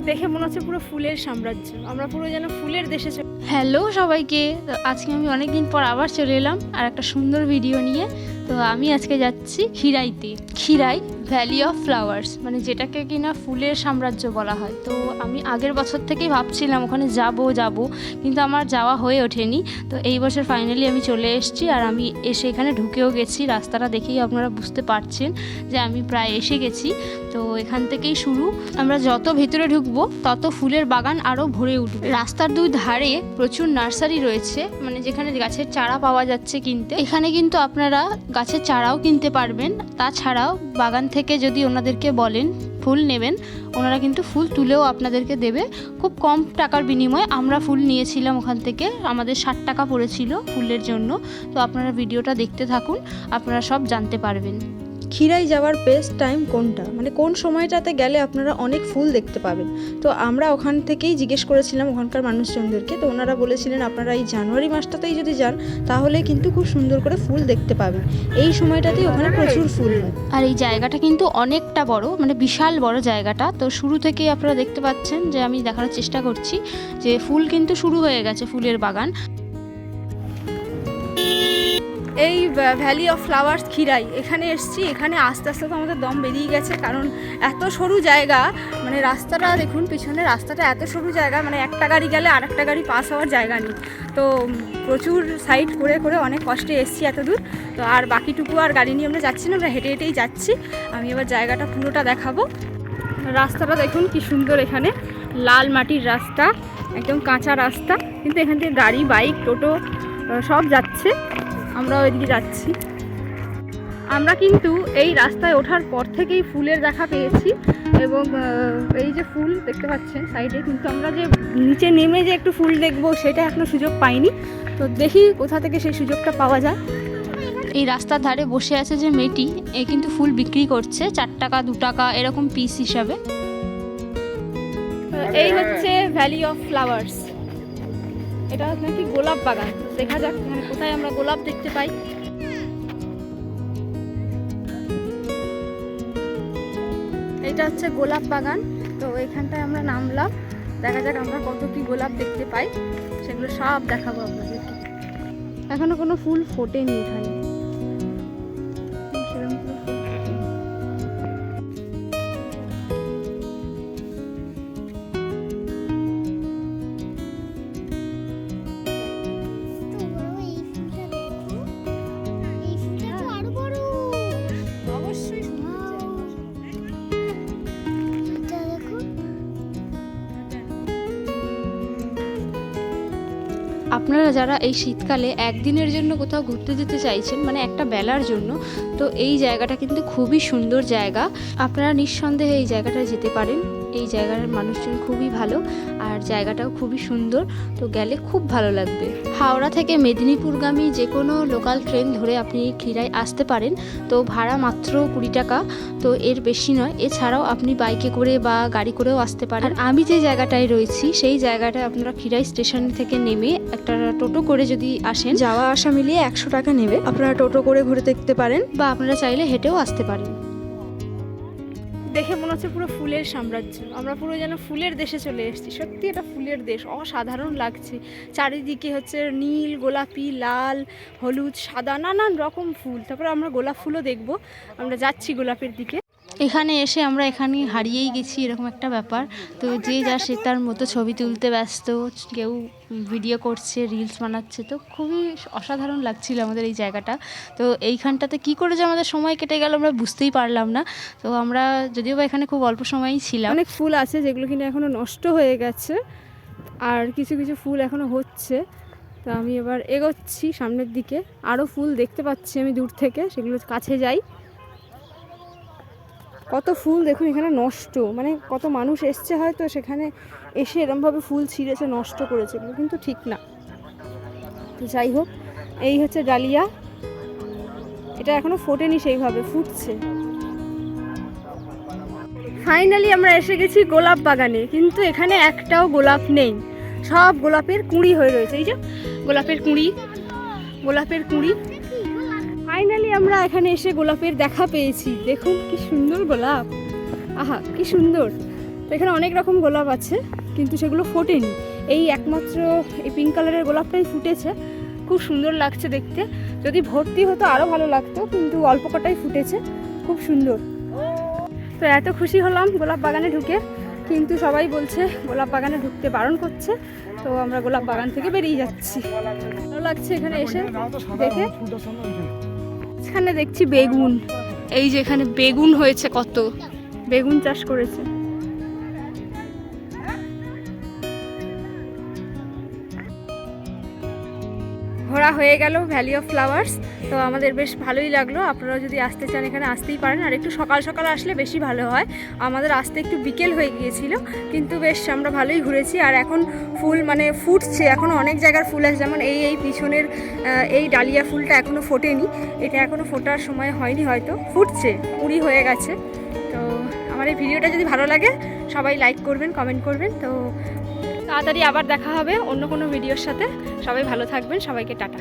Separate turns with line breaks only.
দেখে মনে হচ্ছে পুরো ফুলের সাম্রাজ্য, আমরা পুরো যেন ফুলের দেশে।
হ্যালো সবাইকে, তো আজকে আমি অনেক দিন পর আবার চলে এলাম আর একটা সুন্দর ভিডিও নিয়ে। তো আমি আজকে যাচ্ছি খিরাইতে। খিরাই ভ্যালি অফ ফ্লাওয়ার্স, মানে যেটাকে কিনা ফুলের সাম্রাজ্য বলা হয়। তো আমি আগের বছর থেকেই ভাবছিলাম ওখানে যাব, কিন্তু আমার যাওয়া হয়ে ওঠেনি। তো এই বছর ফাইনালি আমি চলে এসেছি, আর আমি এসে এখানে ঢুকেও গেছি। রাস্তাটা দেখেই আপনারা বুঝতে পারছেন যে আমি প্রায় এসে গেছি। তো এখান থেকেই শুরু, আমরা যত ভেতরে ঢুকবো তত ফুলের বাগান আরও ভরে উঠবে। রাস্তার দুই ধারে প্রচুর নার্সারি রয়েছে, মানে যেখানে গাছের চারা পাওয়া যাচ্ছে কিনতে। এখানে কিন্তু আপনারা গাছের চারাও কিনতে পারবেন। তাছাড়াও বাগান থেকে যদি ওনাদেরকে বলেন ফুল নেবেন, ওনারা কিন্তু ফুল তুলেও আপনাদেরকে দেবে খুব কম টাকার বিনিময়ে। আমরা ফুল নিয়েছিলাম ওখান থেকে, আমাদের 60 টাকা পড়েছিল ফুলের জন্য। তো আপনারা ভিডিওটা দেখতে থাকুন, আপনারা সব জানতে পারবেন।
খিরাই যাওয়ার বেস্ট টাইম কোনটা, মানে কোন সময়টাতে গেলে আপনারা অনেক ফুল দেখতে পাবেন। তো আমরা ওখান থেকেই জিজ্ঞেস করেছিলাম ওখানকার মানুষজনদেরকে। তো ওনারা বলেছিলেন আপনারা এই জানুয়ারি মাসটাতেই যদি যান তাহলে কিন্তু খুব সুন্দর করে ফুল দেখতে পাবেন। এই সময়টাতেই ওখানে প্রচুর ফুল হয়।
আর এই জায়গাটা কিন্তু অনেকটা বড়, মানে বিশাল বড় জায়গাটা। তো শুরু থেকেই আপনারা দেখতে পাচ্ছেন যে আমি দেখানোর চেষ্টা করছি যে ফুল কিন্তু শুরু হয়ে গেছে, ফুলের বাগান।
এই ভ্যালি অফ ফ্লাওয়ার্স খিরাই, এখানে এসছি। এখানে আস্তে আস্তে তো আমাদের দম বেরিয়ে গেছে, কারণ এত সরু জায়গা। মানে রাস্তাটা দেখুন, পিছনে রাস্তাটা এত সরু জায়গা, মানে একটা গাড়ি গেলে আর একটা গাড়ি পাস হওয়ার জায়গা নেই। তো প্রচুর সাইড করে করে অনেক কষ্টে এসছি এত দূর। তো আর বাকিটুকু আর গাড়ি নিয়ে আমরা যাচ্ছি না, আমরা হেঁটে হেঁটেই যাচ্ছি। আমি এবার জায়গাটা পুরোটা দেখাবো। রাস্তাটা দেখুন কি সুন্দর, এখানে লাল মাটির রাস্তা, একদম কাঁচা রাস্তা, কিন্তু এখান থেকে গাড়ি, বাইক, টোটো সব যাচ্ছে। আমরা ওইদিকে যাচ্ছি। আমরা কিন্তু এই রাস্তায় ওঠার পর থেকেই ফুলের দেখা পেয়েছি, এবং এই যে ফুল দেখতে পাচ্ছেন সাইডে, কিন্তু আমরা যে নিচে নেমে যে একটু ফুল দেখবো সেটা এখনো সুযোগ পাইনি। তো দেখি কোথা থেকে সেই সুযোগটা পাওয়া যায়।
এই রাস্তার ধারে বসে আছে যে মেয়েটি, এ কিন্তু ফুল বিক্রি করছে 4 টাকা 2 টাকা এরকম পিস হিসাবে।
এই হচ্ছে ভ্যালি অফ ফ্লাওয়ার্স। এটা নাকি গোলাপ বাগান, দেখা যাক মানে কোথায় আমরা গোলাপ দেখতে পাই। এটা হচ্ছে গোলাপ বাগান। তো এখানটায় আমরা নামলাম, দেখা যাক আমরা কত কি গোলাপ দেখতে পাই, সেগুলো সব দেখাবো আপনাদেরকে। এখনো কোনো ফুল ফোটেনি এখানে, সেরকম কোনো ফুল ফোটেনি।
আপনারা যারা এই শীতকালে একদিনের জন্য কোথাও ঘুরতে যেতে চাইছেন, মানে একটা বেলার জন্য, তো এই জায়গাটা কিন্তু খুবই সুন্দর জায়গা। আপনারা নিঃসন্দেহে এই জায়গাটায় যেতে পারেন। এই জায়গার মানুষজন খুবই ভালো, আর জায়গাটাও খুবই সুন্দর। তো গেলে খুব ভালো লাগবে। হাওড়া থেকে মেদিনীপুরগামী যে কোনো লোকাল ট্রেন ধরে আপনি খিরাই আসতে পারেন। তো ভাড়া মাত্র 20 টাকা, তো এর বেশি নয়। এছাড়াও আপনি বাইকে করে বা গাড়ি করেও আসতে পারেন। আর আমি যে জায়গাটায় রয়েছি সেই জায়গাটায় আপনারা খিরাই স্টেশন থেকে নেমে একটা টোটো করে যদি আসেন,
যাওয়া আসা মিলিয়ে 100 টাকা নেবে। আপনারা টোটো করে ঘুরে দেখতে পারেন,
বা আপনারা চাইলে হেঁটেও আসতে পারেন।
দেখে মনে হচ্ছে পুরো ফুলের সাম্রাজ্য, আমরা পুরো যেন ফুলের দেশে চলে এসেছি। সত্যি এটা ফুলের দেশ, অসাধারণ লাগছে। চারিদিকে হচ্ছে নীল, গোলাপি, লাল, হলুদ, সাদা, নানান রকম ফুল। তারপরে আমরা গোলাপ ফুলও দেখবো, আমরা যাচ্ছি গোলাপের দিকে।
এখানে এসে আমরা এখানে হারিয়েই গেছি, এরকম একটা ব্যাপার। তো যে যা সে তার মতো ছবি তুলতে ব্যস্ত, কেউ ভিডিও করছে, রিলস বানাচ্ছে। তো খুবই অসাধারণ লাগছিল আমাদের এই জায়গাটা। তো এইখানটাতে কি করে যে আমাদের সময় কেটে গেল আমরা বুঝতেই পারলাম না। তো আমরা যদিও বা এখানে খুব অল্প সময়ই ছিলাম।
অনেক ফুল আছে যেগুলো কিনা এখনো নষ্ট হয়ে গেছে, আর কিছু কিছু ফুল এখনো হচ্ছে। তো আমি এবার এগোচ্ছি সামনের দিকে, আরও ফুল দেখতে পাচ্ছি আমি দূর থেকে, সেগুলো কাছে যাই। কত ফুল দেখুন এখানে নষ্ট, মানে কত মানুষ এসছে হয়তো সেখানে এসে এরমভাবে ফুল ছিঁড়েছে, নষ্ট করেছে, এগুলো কিন্তু ঠিক না। তো যাই হোক, এই হচ্ছে ডালিয়া। এটা এখনো ফোটেনি, সেইভাবে ফুটছে। ফাইনালি আমরা এসে গেছি গোলাপ বাগানে, কিন্তু এখানে একটাও গোলাপ নেই, সব গোলাপের কুঁড়ি হয়ে রয়েছে। এই যে গোলাপের কুঁড়ি, গোলাপের কুঁড়ি। ফাইনালি আমরা এখানে এসে গোলাপের দেখা পেয়েছি। দেখুন কি সুন্দর গোলাপ, আহা কি সুন্দর। তো এখানে অনেক রকম গোলাপ আছে কিন্তু সেগুলো ফোটেনি, এই একমাত্র এই পিঙ্ক কালারের গোলাপটাই ফুটেছে। খুব সুন্দর লাগছে দেখতে, যদি ভর্তি হতো আরও ভালো লাগতো, কিন্তু অল্প কটাই ফুটেছে, খুব সুন্দর। তো এত খুশি হলাম গোলাপ বাগানে ঢুকে, কিন্তু সবাই বলছে গোলাপ বাগানে ঢুকতে বারণ করছে, তো আমরা গোলাপ বাগান থেকে বেরিয়ে যাচ্ছি। ভালো লাগছে এখানে এসে দেখে। এখানে দেখছি বেগুন, এই যে এখানে বেগুন হয়েছে, কত বেগুন চাষ করেছে। ঘোরা হয়ে গেল ভ্যালি অফ ফ্লাওয়ার্স, তো আমাদের বেশ ভালোই লাগলো। আপনারাও যদি আসতে চান এখানে আসতেই পারেন, আর একটু সকাল সকাল আসলে বেশি ভালো হয়। আমাদের আসতে একটু বিকেল হয়ে গিয়েছিল, কিন্তু বেশ আমরা ভালোই ঘুরেছি। আর এখন ফুল মানে ফুটছে, এখনও অনেক জায়গার ফুল আছে, যেমন এই পিছনের এই ডালিয়া ফুলটা এখনও ফোটেনি, এটা এখনও ফোটার সময় হয়নি, হয়তো ফুটছে, কুড়ি হয়ে গেছে। তো আমার এই ভিডিওটা যদি ভালো লাগে সবাই লাইক করবেন, কমেন্ট করবেন। তো তাড়াতাড়ি আবার দেখা হবে অন্য কোনো ভিডিওর সাথে। সবাই ভালো থাকবেন, সবাইকে টাটা।